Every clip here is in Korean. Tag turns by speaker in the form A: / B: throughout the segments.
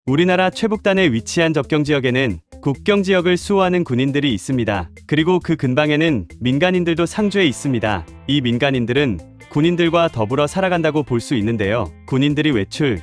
A: 우리나라 최북단에 위치한 접경지역에는 국경지역을 수호하는 군인들이 있습니다. 그리고 그 근방에는 민간인들도 상주해 있습니다. 이 민간인들은 군인들과 더불어 살아간다고 볼 수 있는데요. 군인들이 외출,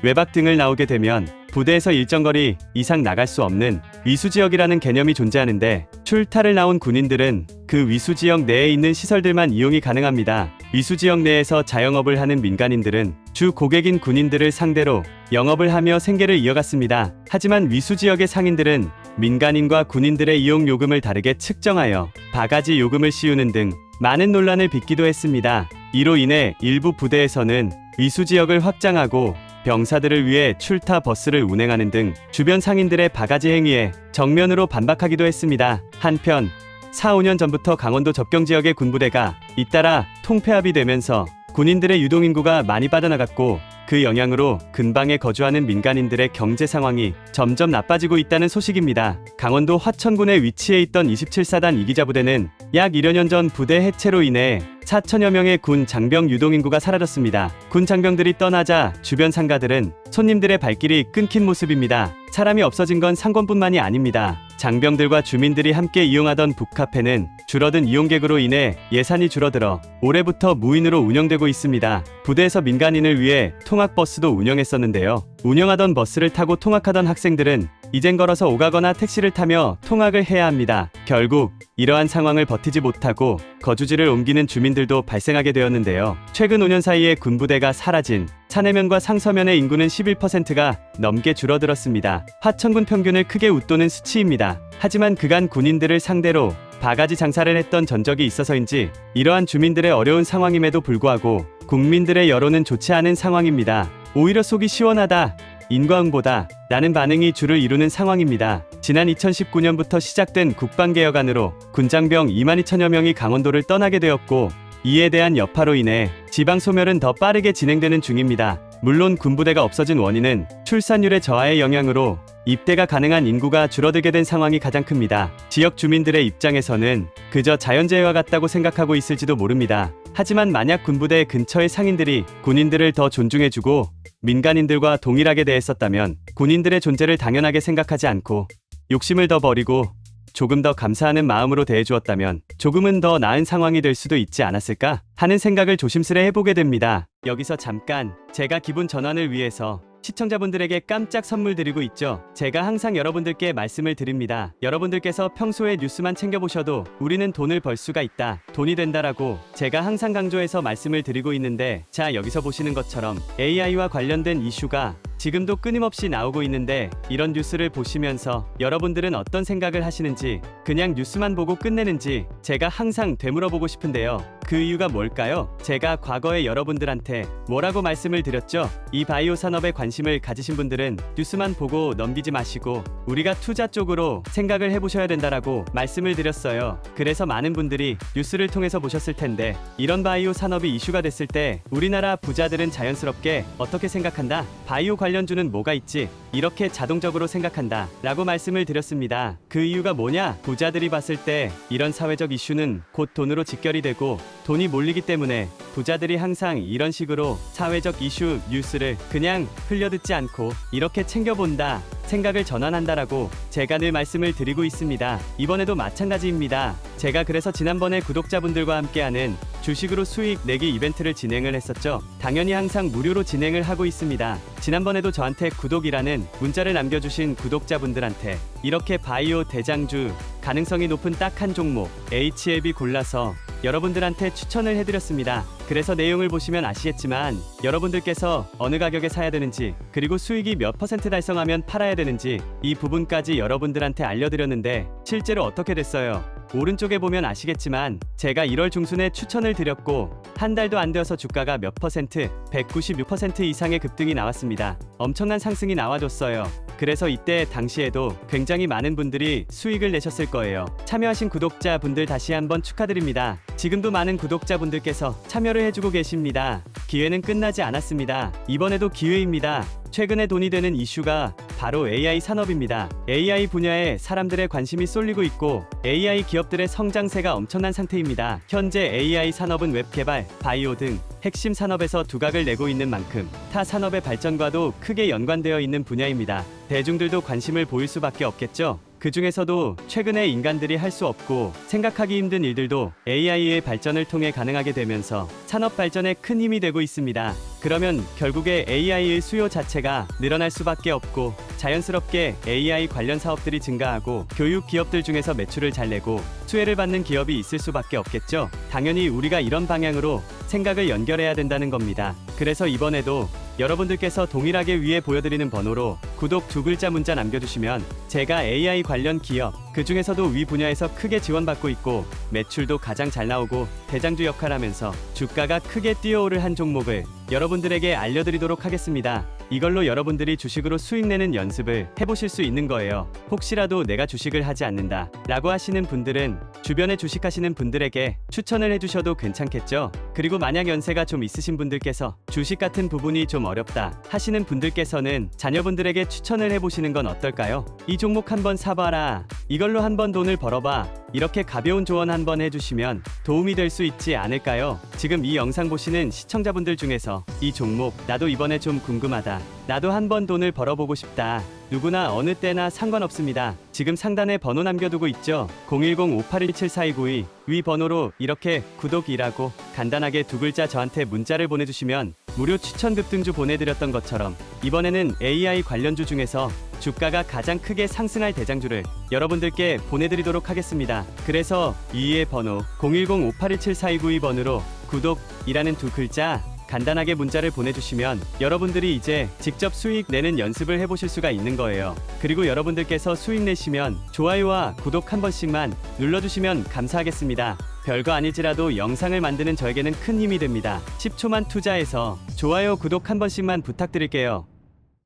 A: 외박 등을 나오게 되면 부대에서 일정 거리 이상 나갈 수 없는 위수지역이라는 개념이 존재하는데, 출타를 나온 군인들은 그 위수지역 내에 있는 시설들만 이용이 가능합니다. 위수지역 내에서 자영업을 하는 민간인들은 주 고객인 군인들을 상대로 영업을 하며 생계를 이어갔습니다. 하지만 위수지역의 상인들은 민간인과 군인들의 이용 요금을 다르게 측정하여 바가지 요금을 씌우는 등 많은 논란을 빚기도 했습니다. 이로 인해 일부 부대에서는 위수지역을 확장하고 병사들을 위해 출타 버스를 운행하는 등 주변 상인들의 바가지 행위에 정면으로 반박하기도 했습니다. 한편 4, 5년 전부터 강원도 접경지역의 군부대가 잇따라 통폐합이 되면서 군인들의 유동인구가 많이 빠져나갔고, 그 영향으로 근방에 거주하는 민간인들의 경제 상황이 점점 나빠지고 있다는 소식입니다. 강원도 화천군에 위치해 있던 27사단 이기자 부대는 약 1여 년 전 부대 해체로 인해 4천여 명의 군 장병 유동인구가 사라졌습니다. 군 장병들이 떠나자 주변 상가들은 손님들의 발길이 끊긴 모습입니다. 사람이 없어진 건 상권뿐만이 아닙니다. 장병들과 주민들이 함께 이용하던 북카페는 줄어든 이용객으로 인해 예산이 줄어들어 올해부터 무인으로 운영되고 있습니다. 부대에서 민간인을 위해 통학버스도 운영했었는데요. 운영하던 버스를 타고 통학하던 학생들은 이젠 걸어서 오가거나 택시를 타며 통학을 해야 합니다. 결국 이러한 상황을 버티지 못하고 거주지를 옮기는 주민들도 발생하게 되었는데요. 최근 5년 사이에 군부대가 사라진 차내면과 상서면의 인구는 11%가 넘게 줄어들었습니다. 화천군 평균을 크게 웃도는 수치입니다. 하지만 그간 군인들을 상대로 바가지 장사를 했던 전적이 있어서인지 이러한 주민들의 어려운 상황임에도 불구하고 국민들의 여론은 좋지 않은 상황입니다. 오히려 속이 시원하다, 인과응보다 라는 반응이 주를 이루는 상황입니다. 지난 2019년부터 시작된 국방개혁안으로 군장병 22,000여 명이 강원도를 떠나게 되었고, 이에 대한 여파로 인해 지방 소멸은 더 빠르게 진행되는 중입니다. 물론 군부대가 없어진 원인은 출산율의 저하의 영향으로 입대가 가능한 인구가 줄어들게 된 상황이 가장 큽니다. 지역 주민들의 입장에서는 그저 자연재해와 같다고 생각하고 있을지도 모릅니다. 하지만 만약 군부대 근처의 상인들이 군인들을 더 존중해주고 민간인들과 동일하게 대했었다면, 군인들의 존재를 당연하게 생각하지 않고 욕심을 더 버리고 조금 더 감사하는 마음으로 대해주었다면 조금은 더 나은 상황이 될 수도 있지 않았을까 하는 생각을 조심스레 해보게 됩니다. 여기서 잠깐 제가 기분 전환을 위해서 시청자분들에게 깜짝 선물 드리고 있죠. 제가 항상 여러분들께 말씀을 드립니다. 여러분들께서 평소에 뉴스만 챙겨보셔도 우리는 돈을 벌 수가 있다, 돈이 된다라고 제가 항상 강조해서 말씀을 드리고 있는데, 자, 여기서 보시는 것처럼 AI와 관련된 이슈가 지금도 끊임없이 나오고 있는데, 이런 뉴스를 보시면서 여러분들은 어떤 생각을 하시는지, 그냥 뉴스만 보고 끝내는지 제가 항상 되물어보고 싶은데요. 그 이유가 뭘까요? 제가 과거에 여러분들한테 뭐라고 말씀을 드렸죠? 이 바이오 산업에 관심을 가지신 분들은 뉴스만 보고 넘기지 마시고 우리가 투자 쪽으로 생각을 해보셔야 된다라고 말씀을 드렸어요. 그래서 많은 분들이 뉴스를 통해서 보셨을 텐데, 이런 바이오 산업이 이슈가 됐을 때 우리나라 부자들은 자연스럽게 어떻게 생각한다? 바이오 관련주는 뭐가 있지? 이렇게 자동적으로 생각한다 라고 말씀을 드렸습니다. 그 이유가 뭐냐? 부자들이 봤을 때 이런 사회적 이슈는 곧 돈으로 직결이 되고 돈이 몰리기 때문에 부자들이 항상 이런 식으로 사회적 이슈 뉴스를 그냥 흘려듣지 않고 이렇게 챙겨본다, 생각을 전환한다라고 제가 늘 말씀을 드리고 있습니다. 이번에도 마찬가지입니다. 제가 그래서 지난번에 구독자분들과 함께하는 주식으로 수익 내기 이벤트를 진행을 했었죠. 당연히 항상 무료로 진행을 하고 있습니다. 지난번에도 저한테 구독이라는 문자를 남겨주신 구독자분들한테 이렇게 바이오 대장주 가능성이 높은 딱 한 종목 HLB 골라서 여러분들한테 추천을 해드렸습니다. 그래서 내용을 보시면 아시겠지만 여러분들께서 어느 가격에 사야 되는지, 그리고 수익이 몇 % 달성하면 팔아야 되는지 이 부분까지 여러분들한테 알려드렸는데 실제로 어떻게 됐어요? 오른쪽에 보면 아시겠지만 제가 1월 중순에 추천을 드렸고 한 달도 안 되어서 주가가 몇 퍼센트, 196% 이상의 급등이 나왔습니다. 엄청난 상승이 나와줬어요. 그래서 이때 당시에도 굉장히 많은 분들이 수익을 내셨을 거예요. 참여하신 구독자분들 다시 한번 축하드립니다. 지금도 많은 구독자분들께서 참여를 해주고 계십니다. 기회는 끝나지 않았습니다. 이번에도 기회입니다. 최근에 돈이 되는 이슈가 바로 AI 산업입니다. AI 분야에 사람들의 관심이 쏠리고 있고 AI 기업들의 성장세가 엄청난 상태입니다. 현재 AI 산업은 웹 개발, 바이오 등 핵심 산업에서 두각을 내고 있는 만큼 타 산업의 발전과도 크게 연관되어 있는 분야입니다. 대중들도 관심을 보일 수밖에 없겠죠. 그 중에서도 최근에 인간들이 할 수 없고 생각하기 힘든 일들도 AI의 발전을 통해 가능하게 되면서 산업 발전에 큰 힘이 되고 있습니다. 그러면 결국에 AI의 수요 자체가 늘어날 수밖에 없고 자연스럽게 AI 관련 사업들이 증가하고 교육 기업들 중에서 매출을 잘 내고 수혜를 받는 기업이 있을 수밖에 없겠죠. 당연히 우리가 이런 방향으로 생각을 연결해야 된다는 겁니다. 그래서 이번에도 여러분들께서 동일하게 위에 보여드리는 번호로 구독 2글자 문자 남겨주시면 제가 AI 관련 기업, 그 중에서도 위 분야에서 크게 지원받고 있고 매출도 가장 잘 나오고 대장주 역할하면서 주가가 크게 뛰어오를 한 종목을 여러분들에게 알려드리도록 하겠습니다. 이걸로 여러분들이 주식으로 수익 내는 연습을 해보실 수 있는 거예요. 혹시라도 내가 주식을 하지 않는다 라고 하시는 분들은 주변에 주식하시는 분들에게 추천을 해주셔도 괜찮겠죠. 그리고 만약 연세가 좀 있으신 분들께서 주식 같은 부분이 좀 어렵다 하시는 분들께서는 자녀분들에게 추천을 해보시는 건 어떨까요? 이 종목 한번 사봐라, 이걸로 한번 돈을 벌어봐, 이렇게 가벼운 조언 한번 해주시면 도움이 될 수 있지 않을까요? 지금 이 영상 보시는 시청자분들 중에서 이 종목 나도 이번에 좀 궁금하다, 나도 한번 돈을 벌어보고 싶다, 누구나 어느 때나 상관없습니다. 지금 상단에 번호 남겨두고 있죠? 010-5817-4292 위 번호로 이렇게 구독이라고 간단하게 2글자 저한테 문자를 보내주시면 무료 추천 급등주 보내드렸던 것처럼 이번에는 AI 관련주 중에서 주가가 가장 크게 상승할 대장주를 여러분들께 보내드리도록 하겠습니다. 그래서 위의 번호 010-5817-4292번으로 구독이라는 2글자 간단하게 문자를 보내주시면 여러분들이 이제 직접 수익 내는 연습을 해보실 수가 있는 거예요. 그리고 여러분들께서 수익 내시면 좋아요와 구독 한 번씩만 눌러주시면 감사하겠습니다. 별거 아니지라도 영상을 만드는 저에게는 큰 힘이 됩니다. 10초만 투자해서 좋아요 구독 한 번씩만 부탁드릴게요.